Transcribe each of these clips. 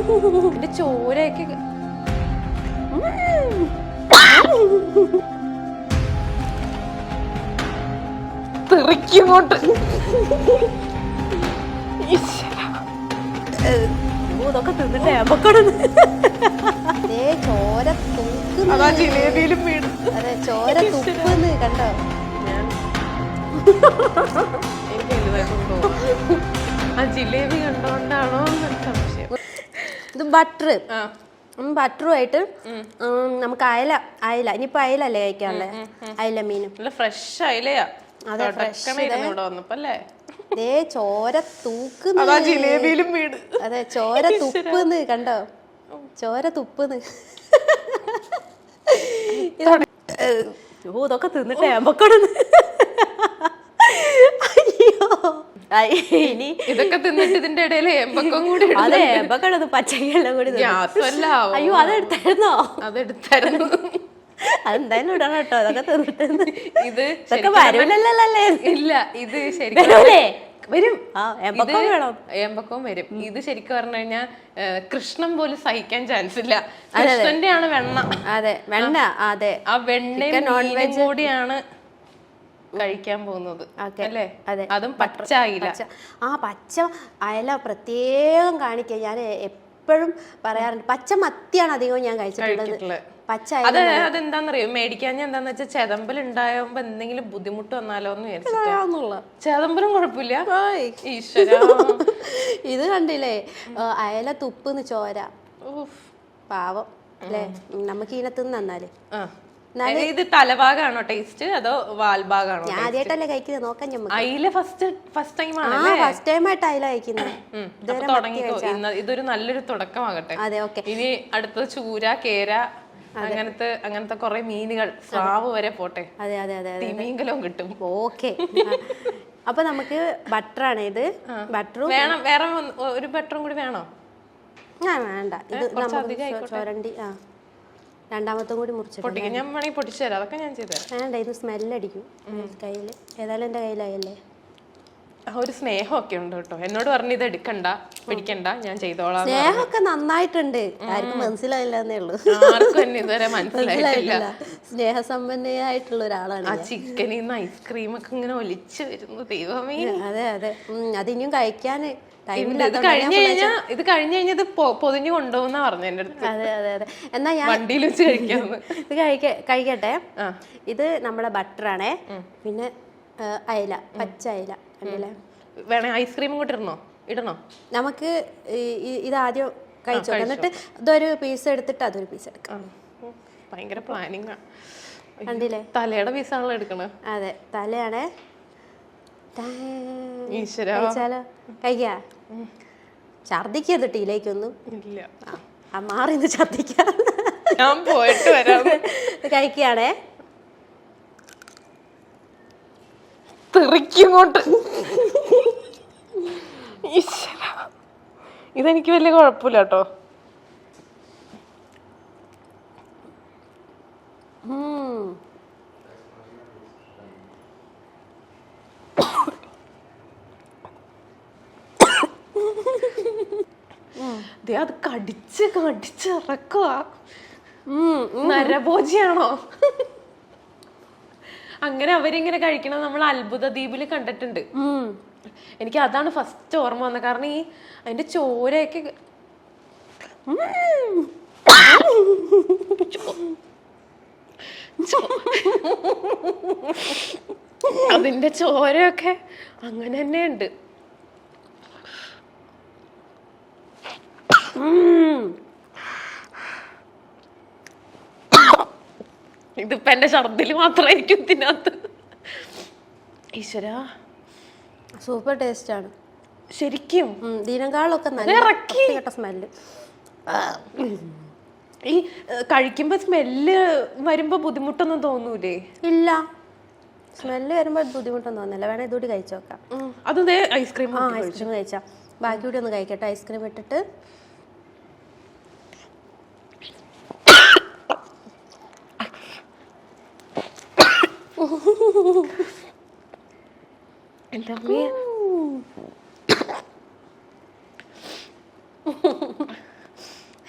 എന്റെ ചോരയൊക്കെ തെറിക്കോട്ട്. ഇതൊക്കെ തിന്നിട്ടേ അമ്മക്കോടൊന്ന് ചോര തൂക്കുന്നു. ജിലേബിയിലും വീട്. അതെ, ചോര തുപ്പുന്ന് കണ്ടോ? ആ ജിലേബി കണ്ടോണ്ടാണോ സംശയം. ഇത് ബട്ടറുമായിട്ട് നമുക്ക് അയല ഇനിയിപ്പോ അയലല്ലേ കഴിക്കാനുള്ളേ? അയല മീനും ഫ്രഷ് അയലയാ. അതെ, ഫ്രഷ്. ദേ ചോര തൂക്കുന്നു. ജിലേബിയിലും വീട്. അതെ, ചോര തുപ്പുന്ന് കണ്ടോ? ചോര തുപ്പുന്ന്. ഇതൊക്കെ തിന്നിട്ടേ അമ്മക്കോടൊന്ന്. ഇനി ഇതൊക്കെ തിന്നിട്ട് ഇതിന്റെ ഇടയിൽ എമ്പക്കം കൂടി. അതെ, എമ്പക്കടന്ന് പച്ചക്കെല്ലാം കൂടി. അയ്യോ, അതെടുത്തായിരുന്നോ? അതെടുത്തായിരുന്നു. അതെന്തായാലും ഇടണം കേട്ടോ. അതൊക്കെ തിന്നിട്ട് ഇതൊക്കെ വരൂലല്ലേ? ഇല്ല, ഇത് ശരിക്കും വരും. എമ്പക്കവും വരും. ഇത് ശരിക്കും പറഞ്ഞു കഴിഞ്ഞാൽ കൃഷ്ണൻ പോലും സഹിക്കാൻ ചാൻസ് ഇല്ല. കൃഷ്ണന്റെ ആണ് വെണ്ണ. അതെ, വെണ്ണ. അതെ, ആ വെണ്ണയും കൂടിയാണ് കഴിക്കാൻ പോകുന്നത് അല്ലേ? അതും പച്ച അയില. ആ പച്ച അയല പ്രത്യേകം കാണിക്കുക. ഞാൻ എപ്പോഴും പറയാറുണ്ട്, പച്ച മത്തിയാണ് അധികവും ഞാൻ കഴിച്ചിട്ടുള്ളത്. പച്ച അതെന്താന്നറിയോ മേടിക്കാൻ? എന്താന്ന് വെച്ചാൽ ചെതമ്പൽ ഉണ്ടാകുമ്പോ എന്തെങ്കിലും ബുദ്ധിമുട്ട് വന്നാലോ എന്ന് വിചാരിച്ചിട്ടാ. ചെതമ്പലും കുഴപ്പമില്ല. ഈശ്വര, ഇത് കണ്ടില്ലേ അയല തുപ്പുന്ന് ചോര. പാവം അല്ലേ? നമുക്ക് ഇതിനകത്ത് നന്നാല്. ഇത് തലഭാഗാണോ ടേസ്റ്റ് അതോ വാൽഭാഗാണോ? ഞാൻ ആദ്യമായിട്ടല്ലേ കഴിക്കുന്നത്, നോക്കാൻ ഞമ്മക്ക്. അയില ഫസ്റ്റ് ടൈമായിട്ട് അയില കഴിക്കുന്നത്. ഇതൊരു നല്ലൊരു തുടക്കമാകട്ടെ. അതെ, ഓക്കെ. ഇനി അടുത്തത് ചൂര, കേര, അങ്ങനത്തെ കുറെ മീനുകൾ, സ്രാവ് വരെ പോട്ടെ. അതെ അതെ അതെ, തിമീങ്കലവും കിട്ടും. ഓക്കെ. അപ്പൊ നമുക്ക് ബട്ടറാണ് ഇത്. ബട്ടറും വേണം. വേറെ ഒരു ബട്ടറും കൂടി വേണോ? വേണ്ട, ഇത് ചോരണ്ടി. രണ്ടാമത്തും കൂടി മുറിച്ചിട്ട് ഞാൻ വേണമെങ്കിൽ പൊട്ടിച്ചു തരാം. അതൊക്കെ ഞാൻ ചെയ്തു തരാം. വേണ്ട, ഇത് സ്മെല്ലടിക്കും കയ്യിൽ. ഏതായാലും എൻ്റെ കയ്യിലായല്ലേ. ഒരു സ്നേഹമൊക്കെ ഉണ്ട് കേട്ടോ. എന്നോട് പറഞ്ഞു ഇത് എടുക്കണ്ട, പിടിക്കണ്ട, ഞാൻ ചെയ്തോളാം. സ്നേഹമൊക്കെ നന്നായിട്ടുണ്ട്. ആർക്കും മനസ്സിലായില്ലെന്നേ ഉള്ളൂ. ആർക്കും ഇതുവരെ മനസ്സിലായിട്ടില്ല. സ്നേഹസമ്പന്നയായിട്ടുള്ള ഒരാളാണ്. ആ ചിക്കനിൽ നിന്ന് ഐസ്ക്രീം ഒക്കെ ഇങ്ങനെ ഒലിച്ചു വരുന്നു. ദൈവമേ. അതെ അതെ, അതിനും കഴിക്കാൻ ഇത് കഴിഞ്ഞു കഴിഞ്ഞാൽ ഇത് പൊതിഞ്ഞു കൊണ്ടുപോകുന്ന പറഞ്ഞു എന്റെ അടുത്ത്. അതെ അതെ അതെ. എന്നാ ഞാൻ വണ്ടിയിൽ വെച്ച് കഴിക്കാന്ന്. ഇത് കഴിക്കട്ടെ. ഇത് നമ്മുടെ ബട്ടറാണേ. പിന്നെ അയല, പച്ച അയല കണ്ടില്ലേ? വേണേ ഐസ്ക്രീമും കൂട്ടി ഇടണോ? നമുക്ക് ഇതാദ്യം കഴിച്ചോ, എന്നിട്ട് ഇതൊരു പീസ് എടുത്തിട്ട് അതൊരു പീസ് എടുക്കാം. ഭയങ്കര പ്ലാനിങ്. കണ്ടില്ലേ? തലയുടെ പീസാണല്ലോ എടുക്കണേ. അതെ, തലയാണേ. കഴിച്ചാലോ? കഴിക്കാ. ഛർദിക്കരുത് ടീലേക്കൊന്നും. ഇല്ല, മാറിന്ന് ഛർദിക്കാം. ഞാൻ പോയിട്ട് വരാം. കഴിക്കുകയാണേ. തെറിക്കോട്ട്. ഇതെനിക്ക് വലിയ കുഴപ്പമില്ല കേട്ടോ. അത് കടിച്ച് ഇറക്കുക. നരഭോജിയാണോ? അങ്ങനെ അവരിങ്ങനെ കഴിക്കണം നമ്മൾ അത്ഭുത ദ്വീപിൽ കണ്ടിട്ടുണ്ട്. എനിക്ക് അതാണ് ഫസ്റ്റ് ഓർമ്മ വന്നത്. കാരണം ഈ അതിന്റെ ചോരയൊക്കെ അതിന്റെ ചോരയൊക്കെ അങ്ങനെ തന്നെ ഉണ്ട്. ഇതിപ്പോ എന്റെ ഛർദില് മാത്രമായിരിക്കും ഇതിനകത്ത്. ഈശ്വര, സൂപ്പർ ടേസ്റ്റ് ആണ് ശരിക്കും. ഇതിനേക്കാളൊക്കെ നല്ല സ്മെല്ല്. ഈ കഴിക്കുമ്പോ സ്മെല്ല് വരുമ്പോ ബുദ്ധിമുട്ടൊന്നും തോന്നൂലേ? ഇല്ല, സ്മെല്ല് വരുമ്പോ ബുദ്ധിമുട്ടൊന്നും തോന്നില്ല. വേണേ ഇതുകൂടി കഴിച്ചു നോക്കാം. അത് ഐസ്ക്രീം കഴിച്ചാ ബാക്കി കൂടി ഒന്ന് കഴിക്കട്ടെ. ഐസ്ക്രീം ഇട്ടിട്ട് എന്താ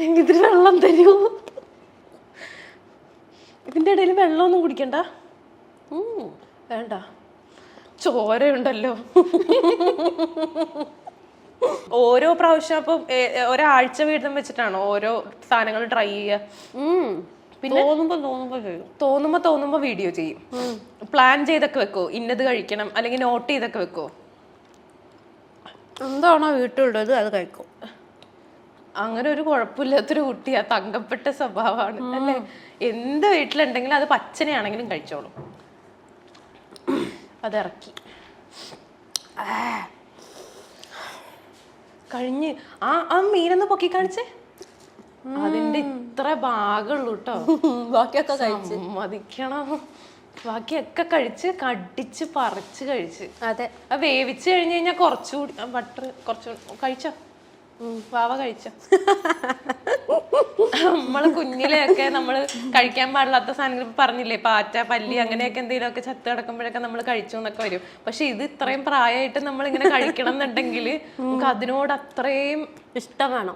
ഇതിന് വെള്ളം തരൂ. ഇതിന്റെ ഇടയിൽ വെള്ളമൊന്നും കുടിക്കണ്ട. വേണ്ട, ചോരയുണ്ടല്ലോ. ഓരോ പ്രാവശ്യം അപ്പം ഒരാഴ്ച വീതം വെച്ചിട്ടാണോ ഓരോ സാധനങ്ങൾ ട്രൈ ചെയ്യുക? പിന്നെ തോന്നുമ്പോ വീഡിയോ ചെയ്യും. പ്ലാൻ ചെയ്തൊക്കെ വെക്കോ, ഇന്നത് കഴിക്കണം അല്ലെങ്കിൽ നോട്ട് ചെയ്തൊക്കെ വെക്കോ? എന്താണോ വീട്ടിലുള്ളത് അത് കഴിക്കും. അങ്ങനെ ഒരു കുഴപ്പമില്ലാത്തൊരു കുട്ടിയാ, തങ്കപ്പെട്ട സ്വഭാവമാണ് അല്ലേ? എന്ത് വീട്ടിലുണ്ടെങ്കിലും അത് പച്ചനെയാണെങ്കിലും കഴിച്ചോളും. അതിറക്കി കഴിഞ്ഞ് ആ മീനൊന്ന് പൊക്കി കാണിച്ചേ. അതിന്റെ ഇത്ര ഭാഗമുള്ളൂ കേട്ടോ, ബാക്കിയൊക്കെ കഴിച്ച് മതിക്കണം. ബാക്കിയൊക്കെ കഴിച്ച് കടിച്ച് പറിച്ച് കഴിച്ച്. അതെ, വേവിച്ച് കഴിഞ്ഞ് കഴിഞ്ഞാൽ കുറച്ചുകൂടി ബട്ടർ കുറച്ച് കഴിച്ചോ? വാവ കഴിച്ചോ? നമ്മള് കുഞ്ഞിലെയൊക്കെ നമ്മള് കഴിക്കാൻ പാടില്ലാത്ത സാധനങ്ങൾ പറഞ്ഞില്ലേ, പാറ്റ, പല്ലി, അങ്ങനെയൊക്കെ എന്തെങ്കിലുമൊക്കെ ചത്ത് കിടക്കുമ്പോഴൊക്കെ നമ്മൾ കഴിച്ചു എന്നൊക്കെ വരും. പക്ഷെ ഇത് ഇത്രയും പ്രായമായിട്ട് നമ്മൾ ഇങ്ങനെ കഴിക്കണം എന്നുണ്ടെങ്കിൽ നമുക്ക് അതിനോട് അത്രയും ഇഷ്ടം വേണം.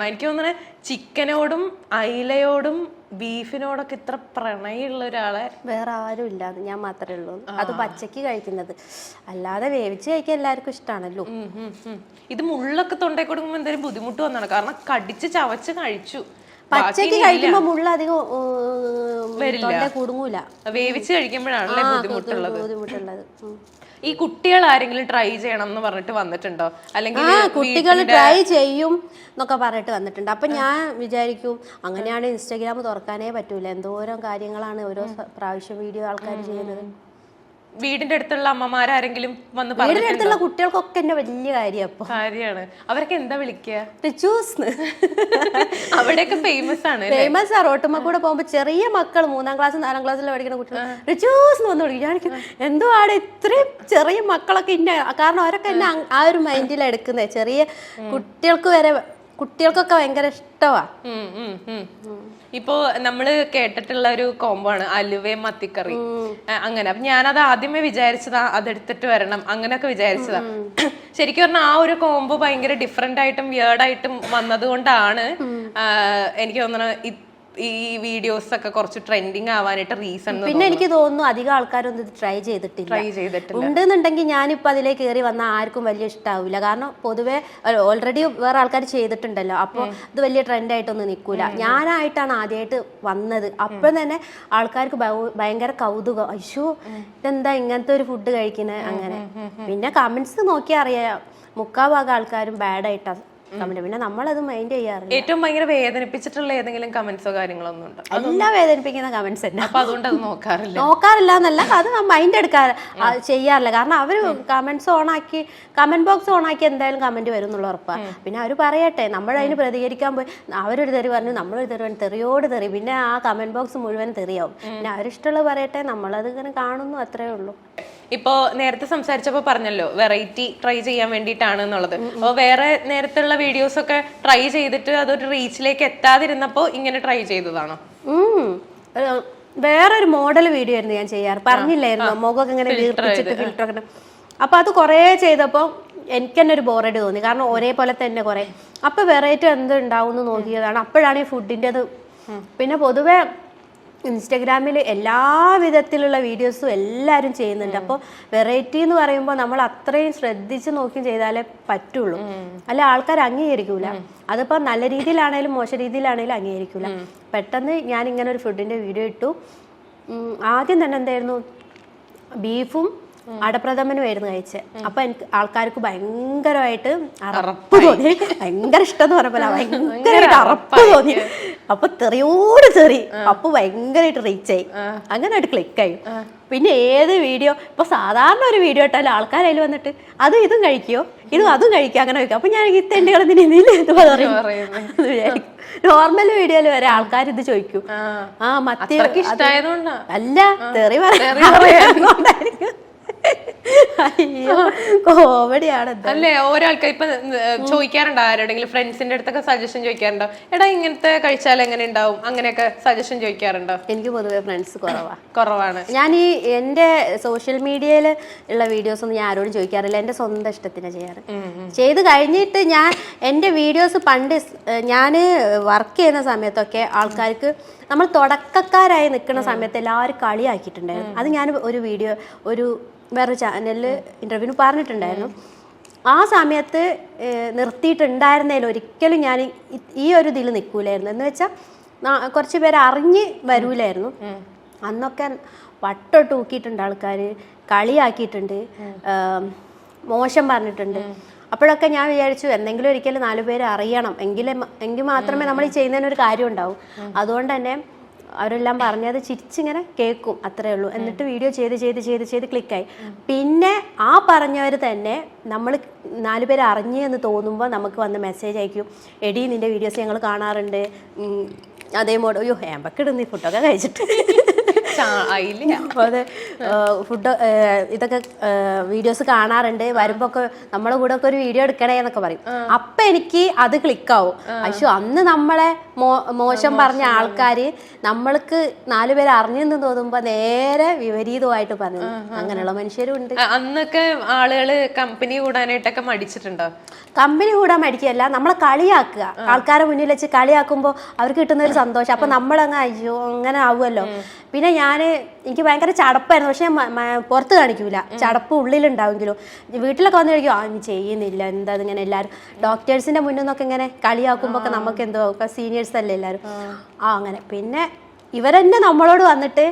എനിക്ക് തോന്നുന്നത് ചിക്കനോടും അയിലയോടും ബീഫിനോടൊക്കെ ഇത്ര പ്രണയമുള്ള ഒരാളെ വേറെ ആരും ഇല്ലാതെ ഞാൻ മാത്രമേ ഉള്ളൂ. അത് പച്ചക്ക് കഴിക്കുന്നത്, അല്ലാതെ വേവിച്ച് കഴിക്കാൻ എല്ലാവർക്കും ഇഷ്ടമാണല്ലോ. ഇത് മുള്ളൊക്കെ തൊണ്ടയിൽ കൊടുക്കുമ്പോൾ എന്തെങ്കിലും ബുദ്ധിമുട്ട് വന്നാണ്, കാരണം കടിച്ച് ചവച്ച് കഴിച്ചു. പച്ചക്ക് കഴിക്കുമ്പോ മുള്ള അധികം കുടുങ്ങൂല, വേവിച്ച് കഴിക്കുമ്പോഴാണല്ലേ ബുദ്ധിമുട്ടുള്ളത്. ഈ കുട്ടികൾ ആരെങ്കിലും ട്രൈ ചെയ്യണം എന്ന് പറഞ്ഞിട്ട് വന്നിട്ടുണ്ടോ? അല്ലെങ്കിൽ കുട്ടികൾ ട്രൈ ചെയ്യും എന്നൊക്കെ പറഞ്ഞിട്ട് വന്നിട്ടുണ്ട്. അപ്പൊ ഞാൻ വിചാരിക്കും, അങ്ങനെയാണ് ഇൻസ്റ്റാഗ്രാം തുറക്കാനേ പറ്റൂല, എന്തോരം കാര്യങ്ങളാണ് ഓരോ പ്രാവശ്യം വീഡിയോ ആൾക്കാർ ചെയ്യുന്നത്. വീടിന്റെ അടുത്തുള്ള അമ്മമാരെങ്കിലും വന്ന് വീടിന്റെ അടുത്തുള്ള കുട്ടികൾക്കൊക്കെ എന്നെ വലിയ കാര്യമാണ്. അവരൊക്കെ എന്താ വിളിക്കുക? റിച്ചൂസ്. അവിടെയൊക്കെ ഫേമസ് ആണ്. ഫേമസ് ആ. റോട്ടുമ്മ കൂടെ പോകുമ്പോ ചെറിയ മക്കൾ 3ാം ക്ലാസ് 4ാം ക്ലാസ്സിൽ പഠിക്കുന്ന കുട്ടികൾ റിച്ചൂസ് എന്ന് വന്ന് വിളിക്കും. ഞാൻ എന്തുവാണ് ഇത്രയും ചെറിയ മക്കളൊക്കെ ഇന്ന, കാരണം അവരൊക്കെ എന്നെ ആ ഒരു മൈൻഡിലാണ് എടുക്കുന്നത്. ചെറിയ കുട്ടികൾക്കൊക്കെ ഭയങ്കര ഇഷ്ടമാണ്. ഇപ്പോ നമ്മള് കേട്ടിട്ടുള്ള ഒരു കോംബോ ആണ് അലുവയും മത്തിക്കറി. അങ്ങനെ അപ്പൊ ഞാനത് ആദ്യമേ വിചാരിച്ചതാ അതെടുത്തിട്ട് വരണം, അങ്ങനെയൊക്കെ വിചാരിച്ചതാ. ശരിക്കും പറഞ്ഞാൽ ആ ഒരു കോംബോ ഭയങ്കര ഡിഫറെന്റ് ആയിട്ടും വിയേർഡായിട്ടും വന്നത് കൊണ്ടാണ് എനിക്ക് തോന്നുന്നത് ഈ വീഡിയോസ് ഒക്കെ കുറച്ച് ട്രെൻഡിങ് ആവാനായിട്ട് റീസൺ. പിന്നെ എനിക്ക് തോന്നുന്നു അധികം ആൾക്കാരൊന്നും ഇത് ട്രൈ ചെയ്തിട്ടില്ല. ഉണ്ടെന്നുണ്ടെങ്കിൽ ഞാനിപ്പോൾ അതിലേക്ക് കയറി വന്നാൽ ആർക്കും വലിയ ഇഷ്ടാവില്ല. കാരണം പൊതുവെ ഓൾറെഡി വേറെ ആൾക്കാർ ചെയ്തിട്ടുണ്ടല്ലോ, അപ്പോൾ ഇത് വലിയ ട്രെൻഡായിട്ടൊന്നും നിൽക്കൂല. ഞാനായിട്ടാണ് ആദ്യമായിട്ട് വന്നത്. അപ്പം തന്നെ ആൾക്കാർക്ക് ഭയങ്കര കൗതുകം, അയ്യോ ഇതെന്താ ഇങ്ങനത്തെ ഒരു ഫുഡ് കഴിക്കുന്നത് അങ്ങനെ. പിന്നെ കമന്റ്സ് നോക്കിയാൽ അറിയാം, 3/4 ആൾക്കാരും ബാഡായിട്ടാണ് കമന്റ്. പിന്നെ നമ്മളത് മൈൻഡ് ചെയ്യാറില്ല. ഏറ്റവും ഭയങ്കര വേദനിപ്പിച്ചിട്ടുള്ള ഏതെങ്കിലും കമന്റ്സോ കാര്യങ്ങളോ ഒന്നും ഉണ്ടോ? എല്ലാം വേദനിപ്പിക്കുന്ന കമന്റ്സ് തന്നെ. അപ്പൊ അതുകൊണ്ട് അത് നോക്കാറില്ല എന്നല്ല, അത് മൈൻഡ് ചെയ്യാറില്ല. കാരണം അവര് കമന്റ് ബോക്സ് ഓണാക്കി എന്തായാലും കമന്റ് വരും എന്നുള്ള ഉറപ്പാണ്. പിന്നെ അവർ പറയട്ടെ, നമ്മളതിന് പ്രതികരിക്കാൻ പോയി അവരൊരു തെറി പറഞ്ഞു, നമ്മളൊരു തെറി പറഞ്ഞു, തെറിയോട് തെറി, പിന്നെ ആ കമന്റ് ബോക്സ് മുഴുവൻ തെറിയാവും. പിന്നെ അവരിഷ്ടമുള്ളത് പറയട്ടെ, നമ്മളത് ഇങ്ങനെ കാണുന്നു, അത്രേ ഉള്ളൂ. ഇപ്പോ നേരത്തെ സംസാരിച്ചപ്പോ പറഞ്ഞല്ലോ വെറൈറ്റി ട്രൈ ചെയ്യാൻ വേണ്ടിയിട്ടാണ് എന്നുള്ളത്. അപ്പൊ വേറെ നേരത്തുള്ള വീഡിയോസ് ഒക്കെ ട്രൈ ചെയ്തിട്ട് അതൊരു റീച്ചിലേക്ക് എത്താതിരുന്നപ്പോ ഇങ്ങനെ ട്രൈ ചെയ്തതാണോ? വേറൊരു മോഡൽ വീഡിയോ ആയിരുന്നു ഞാൻ ചെയ്യാറ്, പറഞ്ഞില്ലായിരുന്നു, മുഖമൊക്കെ ഇങ്ങനെ വീർപ്പിച്ചിട്ട് ഫിൽറ്റർ ഒക്കെ. അപ്പൊ അത് കുറേ ചെയ്തപ്പോൾ എനിക്ക് തന്നെ ഒരു ബോറടി തോന്നി, കാരണം ഒരേപോലെ തന്നെ കുറെ. അപ്പൊ വെറൈറ്റി എന്ത് ഉണ്ടാവും എന്ന് നോക്കിയതാണ്. അപ്പോഴാണ് ഈ ഫുഡിൻ്റെ അത്. പിന്നെ പൊതുവെ ഇൻസ്റ്റഗ്രാമിൽ എല്ലാ വിധത്തിലുള്ള വീഡിയോസും എല്ലാവരും ചെയ്യുന്നുണ്ട്. അപ്പോൾ വെറൈറ്റി എന്ന് പറയുമ്പോൾ നമ്മൾ അത്രയും ശ്രദ്ധിച്ച് നോക്കി ചെയ്താലേ പറ്റുള്ളൂ, അല്ല ആൾക്കാർ അംഗീകരിക്കൂല. അതിപ്പോൾ നല്ല രീതിയിലാണേലും മോശം രീതിയിലാണേലും അംഗീകരിക്കൂല. പെട്ടെന്ന് ഞാൻ ഇങ്ങനെ ഒരു ഫുഡിൻ്റെ വീഡിയോ ഇട്ടു. ആദ്യം തന്നെ എന്തായിരുന്നു, ബീഫും അടപ്രഥമനുമായിരുന്നു കഴിച്ചത്. അപ്പൊ എനിക്ക് ആൾക്കാർക്ക് ഭയങ്കരമായിട്ട് അറപ്പ് തോന്നി, ഭയങ്കര ഇഷ്ടം എന്ന് പറഞ്ഞ പോലെ ഭയങ്കരമായിട്ട് അറപ്പ് തോന്നി. അപ്പൊ തെറിയോട് തെറി, അപ്പൊ ഭയങ്കരമായിട്ട് റീച്ചായി, അങ്ങനെയായിട്ട് ക്ലിക്കായി. പിന്നെ ഏത് വീഡിയോ, ഇപ്പൊ സാധാരണ ഒരു വീഡിയോ ഇട്ടാലും ആൾക്കാർ അതിൽ വന്നിട്ട് ഇതും കഴിക്കോ, അതും കഴിക്കുക, അങ്ങനെ കഴിക്കും. അപ്പൊ ഞാൻ ഈ തെണ്ടുകളെന്തിന് എന്ത് പറയും, നോർമൽ വീഡിയോയിൽ വരെ ആൾക്കാർ ഇത് ചോദിക്കും. മത്തി അല്ല തെറി പറയാൻ അയ്യോ കോമഡിയാണ്. അല്ലേ, ഒരാൾക്ക് ഇപ്പൊ ചോദിക്കാറുണ്ടോ ആരോടെങ്കിലും ഫ്രണ്ട്സിന്റെ അടുത്തൊക്കെ സജഷൻ ചോദിക്കാറുണ്ടോ, എടാ ഇങ്ങനത്തെ കഴിച്ചാൽ എങ്ങനെ ഉണ്ടാവും, അങ്ങനെയൊക്കെ സജഷൻ ചോദിക്കാറുണ്ടോ? എനിക്ക് പൊതുവെ ഫ്രണ്ട്സ് കുറവാണ്. ഞാൻ ഈ എന്റെ സോഷ്യൽ മീഡിയയിൽ ഉള്ള വീഡിയോസ് ഒന്നും ഞാൻ ആരോടും ചോദിക്കാറില്ല. എന്റെ സ്വന്തം ഇഷ്ടത്തിന് ചെയ്യാറ്. ചെയ്ത് കഴിഞ്ഞിട്ട് ഞാൻ എന്റെ വീഡിയോസ് പണ്ട് ഞാൻ വർക്ക് ചെയ്യുന്ന സമയത്തൊക്കെ ആൾക്കാർക്ക്, നമ്മൾ തുടക്കക്കാരായി നിൽക്കുന്ന സമയത്ത് എല്ലാവരും കളിയാക്കിയിട്ടുണ്ടായിരുന്നു. അത് ഞാൻ ഒരു വേറൊരു ചാനലിൽ ഇന്റർവ്യൂവിന് പറഞ്ഞിട്ടുണ്ടായിരുന്നു. ആ സമയത്ത് നിർത്തിയിട്ടുണ്ടായിരുന്നതിൽ ഒരിക്കലും ഞാൻ ഈ ഒരു ഇതിൽ നിൽക്കൂലായിരുന്നു. എന്ന് വെച്ചാൽ കുറച്ച് പേര് അറിഞ്ഞ് വരൂലായിരുന്നു. അന്നൊക്കെ വട്ടം തൂക്കിയിട്ടുണ്ട് ആൾക്കാർ, കളിയാക്കിയിട്ടുണ്ട്, മോശം പറഞ്ഞിട്ടുണ്ട്. അപ്പോഴൊക്കെ ഞാൻ വിചാരിച്ചു എന്തെങ്കിലും ഒരിക്കലും 4 പേര് അറിയണം, എങ്കിൽ മാത്രമേ നമ്മൾ ഈ ചെയ്യുന്നതിനൊരു കാര്യം ഉണ്ടാവും. അതുകൊണ്ട് തന്നെ അവരെല്ലാം പറഞ്ഞത് ചിരിച്ചിങ്ങനെ കേൾക്കും, അത്രേ ഉള്ളൂ. എന്നിട്ട് വീഡിയോ ചെയ്ത് ക്ലിക്കായി. പിന്നെ ആ പറഞ്ഞവർ തന്നെ നമ്മൾ 4 പേര് അറിഞ്ഞു എന്ന് തോന്നുമ്പോൾ നമുക്ക് വന്ന് മെസ്സേജ് അയക്കും, എടി നിന്റെ വീഡിയോസ് ഞങ്ങൾ കാണാറുണ്ട്, അതേ മോഡ്, അയ്യോ ഹേമ്പക്കിടുന്നു ഫുഡൊക്കെ കഴിച്ചിട്ട് അതെ ഫുഡ് ഇതൊക്കെ വീഡിയോസ് കാണാറുണ്ട്, വരുമ്പോ ഒക്കെ നമ്മളെ കൂടെ ഒക്കെ ഒരു വീഡിയോ എടുക്കണേ എന്നൊക്കെ പറയും. അപ്പൊ എനിക്ക് അത് ക്ലിക്കാവും. അയ്യോ അന്ന് നമ്മളെ മോശം പറഞ്ഞ ആൾക്കാര് നമ്മൾക്ക് 4 പേര് അറിഞ്ഞെന്ന് തോന്നുമ്പോ നേരെ വിപരീതമായിട്ട് പറഞ്ഞു. അങ്ങനെയുള്ള മനുഷ്യരും ഉണ്ട്. അന്നൊക്കെ ആളുകള് കമ്പനി കൂടാനായിട്ടൊക്കെ മടിച്ചിട്ടുണ്ടോ? കമ്പനി കൂടാൻ മടിക്കുകയല്ല, നമ്മളെ കളിയാക്കുക. ആൾക്കാരെ മുന്നിൽ വെച്ച് കളിയാക്കുമ്പോ അവർക്ക് കിട്ടുന്ന ഒരു സന്തോഷം. അപ്പൊ നമ്മളങ്ങ് അയ്യോ അങ്ങനെ ആവുമല്ലോ. പിന്നെ എനിക്ക് ഭയങ്കര ചടപ്പായിരുന്നു. പക്ഷെ പുറത്ത് കാണിക്കൂല, ചടപ്പ് ഉള്ളിലുണ്ടാവുമെങ്കിലും. വീട്ടിലൊക്കെ വന്ന് കഴിക്കും, ഇനി ചെയ്യുന്നില്ല, എന്താ ഇങ്ങനെ എല്ലാവരും ഡോക്ടേഴ്സിന്റെ മുന്നിൽ നിന്നൊക്കെ ഇങ്ങനെ കളിയാക്കുമ്പോ ഒക്കെ നമുക്ക് എന്തോ സീനിയേഴ്സ് അല്ലേ എല്ലാവരും. അങ്ങനെ പിന്നെ ഇവരെന്നെ നമ്മളോട് വന്നിട്ട്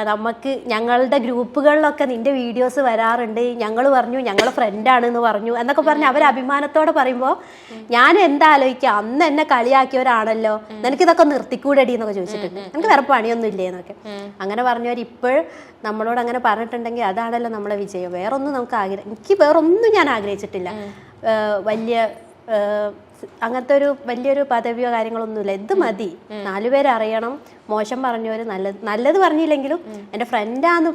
നമുക്ക് ഞങ്ങളുടെ ഗ്രൂപ്പുകളിലൊക്കെ നിന്റെ വീഡിയോസ് വരാറുണ്ട്, ഞങ്ങൾ പറഞ്ഞു ഞങ്ങളെ ഫ്രണ്ടാണെന്ന് പറഞ്ഞു എന്നൊക്കെ പറഞ്ഞ് അവർ അഭിമാനത്തോടെ പറയുമ്പോൾ ഞാൻ എന്താ ആലോചിക്കുക, അന്ന് എന്നെ കളിയാക്കിയവരാണല്ലോ, നിനക്കിതൊക്കെ നിർത്തിക്കൂടടി എന്നൊക്കെ ചോദിച്ചിട്ടുണ്ട്. എനിക്ക് വേറെ പണിയൊന്നും ഇല്ലേ എന്നൊക്കെ അങ്ങനെ പറഞ്ഞവർ ഇപ്പോൾ നമ്മളോട് അങ്ങനെ പറഞ്ഞിട്ടുണ്ടെങ്കിൽ അതാണല്ലോ നമ്മളെ വിജയം. വേറൊന്നും നമുക്ക് എനിക്ക് വേറൊന്നും ഞാൻ ആഗ്രഹിച്ചിട്ടില്ല. വലിയ അങ്ങനത്തെ ഒരു വലിയൊരു പദവിയോ കാര്യങ്ങളൊന്നുമില്ല. ഇത് മതി, 4 പേര് അറിയണം. മോശം പറഞ്ഞവര് നല്ലത് പറഞ്ഞില്ലെങ്കിലും എന്റെ ഫ്രണ്ടാന്ന്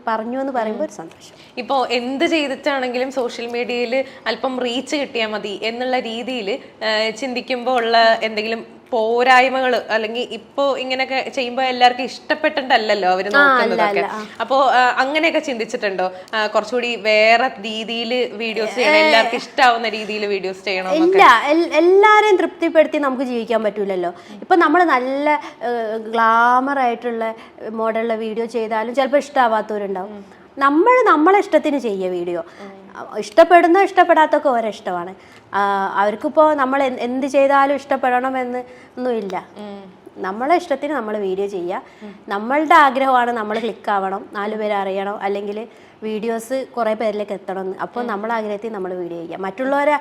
പറഞ്ഞു എന്ന് പറയുമ്പോൾ ഒരു സന്തോഷം. ഇപ്പോ എന്ത് ചെയ്തിട്ടാണെങ്കിലും സോഷ്യൽ മീഡിയയിൽ അല്പം റീച്ച് കിട്ടിയാൽ മതി എന്നുള്ള രീതിയിൽ ചിന്തിക്കുമ്പോൾ ഉള്ള എന്തെങ്കിലും പോരായ്മകൾ, അല്ലെങ്കിൽ ഇപ്പോ ഇങ്ങനെയൊക്കെ ചെയ്യുമ്പോൾ എല്ലാവർക്കും ഇഷ്ടപ്പെട്ടിട്ടല്ലോ അവര് നോക്കുന്നതൊക്കെ. അപ്പോ അങ്ങനെയൊക്കെ ചിന്തിച്ചിട്ടുണ്ടോ, കുറച്ചുകൂടി വേറെ രീതിയിൽ വീഡിയോസ് ചെയ്യണം, എല്ലാവർക്കും ഇഷ്ടാവുന്ന രീതിയിൽ വീഡിയോസ് ചെയ്യണം? ഇല്ല, എല്ലാരെയും തൃപ്തിപ്പെടുത്തി നമുക്ക് ജീവിക്കാൻ പറ്റൂലല്ലോ. ഇപ്പൊ നമ്മൾ നല്ല ഗ്ലാമർ ആയിട്ടുള്ള മോഡലുള്ള വീഡിയോ ചെയ്താലും ചിലപ്പോൾ ഇഷ്ടമാവാത്തവരുണ്ടാവും. നമ്മളെ ഇഷ്ടത്തിന് ചെയ്യുക വീഡിയോ. ഇഷ്ടപ്പെടുന്ന ഇഷ്ടപ്പെടാത്തൊക്കെ ഓരോ ഇഷ്ടമാണ്. അവർക്കിപ്പോൾ നമ്മൾ എന്ത് ചെയ്താലും ഇഷ്ടപ്പെടണമെന്ന് ഒന്നുമില്ല. നമ്മളെ ഇഷ്ടത്തിന് നമ്മൾ വീഡിയോ ചെയ്യുക. നമ്മളുടെ ആഗ്രഹമാണ് നമ്മൾ ക്ലിക്കാവണം, 4 പേര് അറിയണം, അല്ലെങ്കിൽ വീഡിയോസ് കുറേ പേരിലേക്ക് എത്തണം എന്ന്. അപ്പോൾ നമ്മളെ ആഗ്രഹത്തിൽ നമ്മൾ വീഡിയോ ചെയ്യുക. മറ്റുള്ളവരെ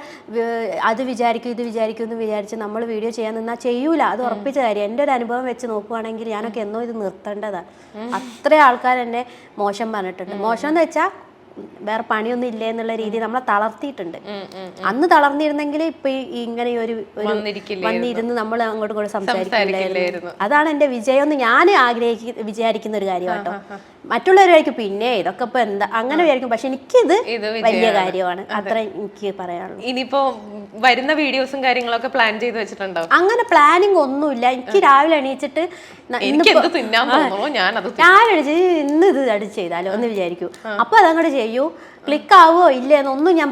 അത് വിചാരിക്കും ഇത് വിചാരിക്കും എന്ന് വിചാരിച്ച് നമ്മൾ വീഡിയോ ചെയ്യാൻ നിന്നാൽ ചെയ്യൂല. അത് ഉറപ്പിച്ച കാര്യം. എൻ്റെ ഒരു അനുഭവം വെച്ച് നോക്കുവാണെങ്കിൽ ഞാനൊക്കെ എന്നോ ഇത് നിർത്തേണ്ടതാണ്. അത്ര ആൾക്കാർ എന്നെ മോശം പറഞ്ഞിട്ടുണ്ട്. മോശം എന്ന് വെച്ചാൽ വേറെ പണിയൊന്നും ഇല്ലേ എന്നുള്ള രീതി നമ്മളെ തളർത്തിയിട്ടുണ്ട്. അന്ന് തളർന്നിരുന്നെങ്കിൽ ഇപ്പൊ ഇങ്ങനെ ഒരു വന്നിരുന്ന് നമ്മൾ അങ്ങോട്ടും ഇങ്ങോട്ടും സംസാരിക്കില്ലായിരുന്നു. അതാണ് എന്റെ വിജയം എന്ന് ഞാൻ വിചാരിക്കുന്ന ഒരു കാര്യം കേട്ടോ. മറ്റുള്ളവരായിരിക്കും പിന്നെ ഇതൊക്കെ ഇപ്പൊ എന്താ അങ്ങനെ വിചാരിക്കും, പക്ഷെ എനിക്കിത് വലിയ കാര്യമാണ്. അത്ര എനിക്ക് പറയാനുള്ളൂ. ഇനിയിപ്പോ വരുന്ന വീഡിയോസും കാര്യങ്ങളൊക്കെ പ്ലാൻ ചെയ്ത് വെച്ചിട്ടുണ്ടോ? അങ്ങനെ പ്ലാനിങ് ഒന്നുമില്ല. എനിക്ക് രാവിലെ എണീച്ചിട്ട് രാവിലെ എണീച്ച് ഇന്ന് ഇത് അടിച്ച് ചെയ്താലോ എന്ന് വിചാരിക്കും. അപ്പൊ അതങ്ങോട്ട് ചെയ്യൂ. ക്ലിക്ക് ആവോ ഇല്ലേ എന്നൊന്നും ഞാൻ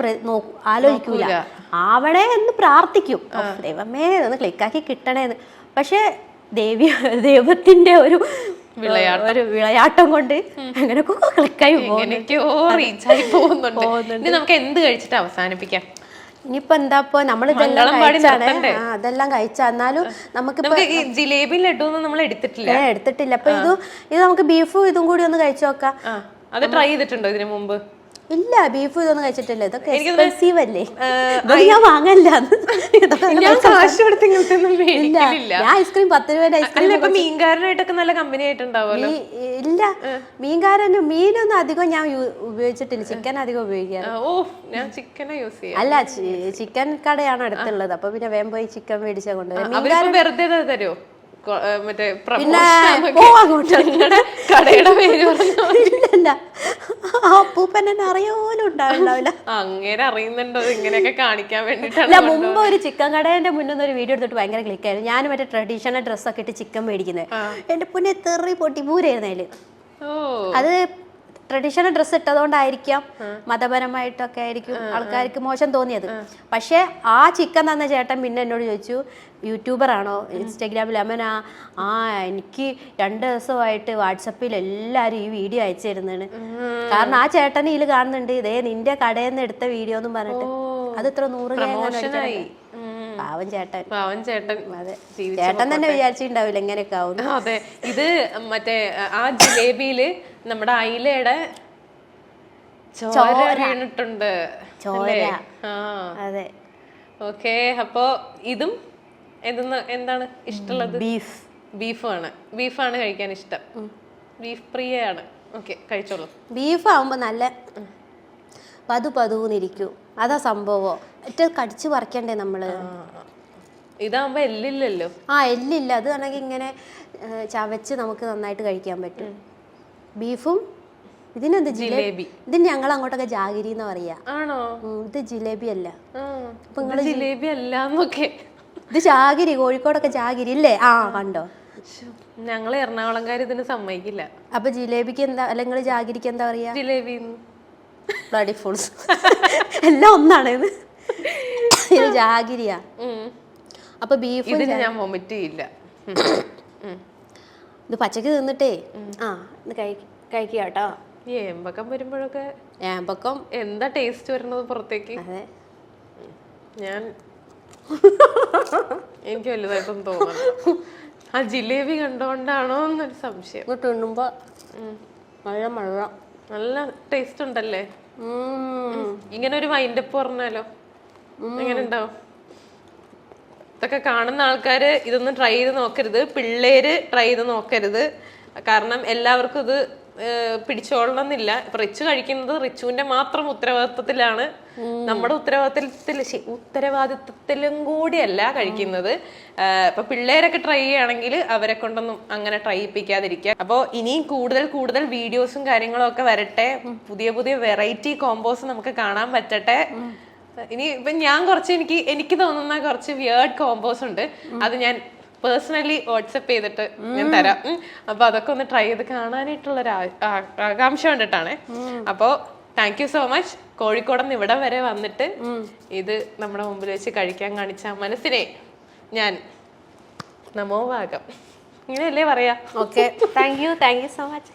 ആലോചിക്കൂല. ആവണേ എന്ന് പ്രാർത്ഥിക്കും, ദൈവമേ ഒന്ന് ക്ലിക്കാക്കി കിട്ടണേന്ന്. പക്ഷെ ദൈവത്തിന്റെ ഒരു വിളയാട്ടം കൊണ്ട് അങ്ങനെയൊക്കെ ക്ലിക്കായി പോകുന്നുണ്ട്. നമുക്ക് എന്ത് കഴിച്ചിട്ട് അവസാനിപ്പിക്കാം? ഇനിയിപ്പോ എന്താ നമ്മൾ അതെല്ലാം കഴിച്ച, എന്നാലും നമുക്ക് ജിലേബി ലഡു നമ്മൾ എടുത്തിട്ടില്ല. അപ്പൊ ഇത് നമുക്ക് ബീഫും ഇതും കൂടി ഒന്ന് കഴിച്ചു നോക്കാം. അത് ട്രൈ ചെയ്തിട്ടുണ്ടോ ഇതിനു മുമ്പ്? ഇല്ല, ബീഫ് ഇതൊന്നും കഴിച്ചിട്ടില്ല. ഇതൊക്കെ എക്സ്പെൻസീവ് അല്ലേ, ഞാൻ വാങ്ങല്ല. ഞാൻ ഐസ്ക്രീം 10 രൂപയുടെ ഐസ്ക്രീം. മീൻകാരനായിട്ടൊക്കെ നല്ല കമ്പനി ആയിട്ടുണ്ടാവുമല്ലോ. ഇല്ല, മീനൊന്നും അധികം ഞാൻ ഉപയോഗിച്ചിട്ടില്ല. ചിക്കൻ അധികം ഉപയോഗിക്കാറ്. അല്ല, ചിക്കൻ കടയാണ് അടുത്തുള്ളത്. അപ്പൊ പിന്നെ വേഗം പോയി ചിക്കൻ മേടിച്ചാ കൊണ്ടുവരും. വെറുതെ തരുമോ? മറ്റേ കടയുടെ പേര് അല്ല ആ അപ്പൂപ്പൻ എന്നെ അറിയ പോലും ഉണ്ടാവില്ല. അങ്ങനെ അറിയുന്നുണ്ടോ ഇങ്ങനെയൊക്കെ കാണിക്കാൻ വേണ്ടിട്ടാണ്? അല്ല, മുമ്പ് ഒരു ചിക്കൻ കടേന്റെ മുന്നിൽ ഒരു വീഡിയോ എടുത്തിട്ട് ഭയങ്കര ക്ലിക്കായിരുന്നു. ഞാൻ മറ്റേ ട്രഡീഷണൽ ഡ്രസ്സൊക്കെ ഇട്ട് ചിക്കൻ മേടിക്കുന്നത്. എന്റെ പൊന്നെ തെറി പൊട്ടി പൂരായിരുന്നു അതില്. അത് ട്രഡീഷണൽ ഡ്രസ്സ് ഇട്ടതുകൊണ്ടായിരിക്കാം, മതപരമായിട്ടൊക്കെ ആയിരിക്കും ആൾക്കാർക്ക് മോശം തോന്നിയത്. പക്ഷെ ആ ചിക്കൻ തന്ന ചേട്ടൻ പിന്നെ എന്നോട് ചോദിച്ചു, യൂട്യൂബർ ആണോ, ഇൻസ്റ്റാഗ്രാമിൽ? അമ്മനാ എനിക്ക് 2 ദിവസമായിട്ട് വാട്സപ്പിൽ എല്ലാരും ഈ വീഡിയോ അയച്ചു തരുന്നതാണ്. കാരണം ആ ചേട്ടന് ഇതിൽ കാണുന്നുണ്ട്, ഇതേ നിന്റെ കടയിൽ നിന്ന് എടുത്ത വീഡിയോ എന്നും പറഞ്ഞിട്ട്. അത് ഇത്ര 100 പാവം ചേട്ടൻ. അതെ, ചേട്ടൻ തന്നെ വിചാരിച്ചിട്ടുണ്ടാവില്ല എങ്ങനെയൊക്കെ ആവും. അതെ, ഇത് മറ്റേ ആ ജിലേബിയില് നമ്മുടെ അയിലയുടെ ചോര വീണിട്ടുണ്ട്. അതെ, ഓക്കെ. അപ്പൊ ഇതും എന്താണ് ഇഷ്ടമുള്ളത്? ബീഫാണ് കഴിക്കാൻ ഇഷ്ടം. ബീഫ് പ്രിയാണ്. ഓക്കെ, കഴിച്ചോളൂ. ബീഫ് ആവുമ്പോ നല്ല പതുപതൂന്നിരിക്കും, അതാ സംഭവം. ഏറ്റവും കടിച്ചു പറിക്കണ്ടേ നമ്മള്. ഇതാവുമ്പോ എല്ലില്ലല്ലോ. എല്ലില്ല. അത് ആണെങ്കിൽ ഇങ്ങനെ ചവച്ച് നമുക്ക് നന്നായിട്ട് കഴിക്കാൻ പറ്റും. ബീഫും ഇതിനെന്ത് ജിലേബി? ഇതിന് ഞങ്ങൾ അങ്ങോട്ടൊക്കെ ജാഗിരി എന്ന് പറയാ. ആണോ? ഇത് ജിലേബി അല്ല. അപ്പൊ നിങ്ങള് ജിലേബി അല്ലാന്നൊക്കെ. ഇത് ജാഗിരി, കോഴിക്കോടൊക്കെ ജാഗിരി ഇല്ലേ? കണ്ടോ? ഞങ്ങള് എറണാകുളംകാർ ഇതിന് സമ്മതിക്കില്ല. അപ്പൊ ജിലേബിക്ക് എന്താ, അല്ല നിങ്ങള് ജാഗിരിക്ക് എന്താ പറയാ? ജിലേബി. ബ്ലഡി ഫുൾസ് എല്ലാം ഒന്നാണ്. ഇത് ജാഗിരിയാ. അപ്പൊ ബീഫ് ഇതിന് ഞാൻ വൊമിറ്റ് ചെയ്യില്ല. ഇത് പച്ചക്ക് തിന്നിട്ടേ ഇത് കഴിക്കുക കേട്ടോ. ഏമ്പക്കം വരുമ്പോഴൊക്കെ ഏമ്പക്കം എന്താ ടേസ്റ്റ് വരുന്നത് പുറത്തേക്ക്. അതെ, എനിക്ക് വലുതായിട്ടൊന്നും തോന്നുന്നു. ആ ജിലേബി കണ്ടോണ്ടാണോ എന്നൊരു സംശയം. തിന്നുമ്പോ നല്ല ടേസ്റ്റ് ഉണ്ടല്ലേ. ഇങ്ങനെ ഒരു വൈൻഡപ്പ് പറഞ്ഞാലോ എങ്ങനെ ഉണ്ടാവും? ഇതൊക്കെ കാണുന്ന ആൾക്കാര് ഇതൊന്നും ട്രൈ ചെയ്ത് നോക്കരുത്. പിള്ളേര് ട്രൈ ചെയ്ത് നോക്കരുത്. കാരണം എല്ലാവർക്കും ഇത് പിടിച്ചോളണമെന്നില്ല. ഇപ്പൊ റിച്ചു കഴിക്കുന്നത് റിച്ചുവിന്റെ മാത്രം ഉത്തരവാദിത്വത്തിലാണ്. നമ്മുടെ ഉത്തരവാദിത്വത്തിലും കൂടിയല്ല കഴിക്കുന്നത്. ഇപ്പൊ പിള്ളേരൊക്കെ ട്രൈ ചെയ്യുകയാണെങ്കിൽ അവരെ കൊണ്ടൊന്നും അങ്ങനെ ട്രൈ ചെയ്യിപ്പിക്കാതിരിക്കുക. അപ്പോൾ ഇനിയും കൂടുതൽ വീഡിയോസും കാര്യങ്ങളും ഒക്കെ വരട്ടെ. പുതിയ വെറൈറ്റി കോമ്പോസ് നമുക്ക് കാണാൻ പറ്റട്ടെ. ഇനി ഇപ്പൊ ഞാൻ കുറച്ച് എനിക്ക് തോന്നുന്ന കുറച്ച് വിയേർഡ് കോമ്പോസ് ഉണ്ട്. അത് ഞാൻ പേഴ്സണലി വാട്സപ്പ് ചെയ്തിട്ട് ഞാൻ തരാം. അപ്പൊ അതൊക്കെ ഒന്ന് ട്രൈ ചെയ്ത് കാണാനായിട്ടുള്ളൊരു ആകാംക്ഷ കണ്ടിട്ടാണ്. അപ്പോ thank you so much. Kozhikode ഇവിടെ വരെ വന്നിട്ട് ഇത് നമ്മുടെ മുമ്പിൽ വെച്ച് കഴിക്കാൻ കാണിച്ച മനസ്സിനെ ഞാൻ നമോഭാഗം ഇങ്ങനെയല്ലേ പറയാ. Okay, thank you so much.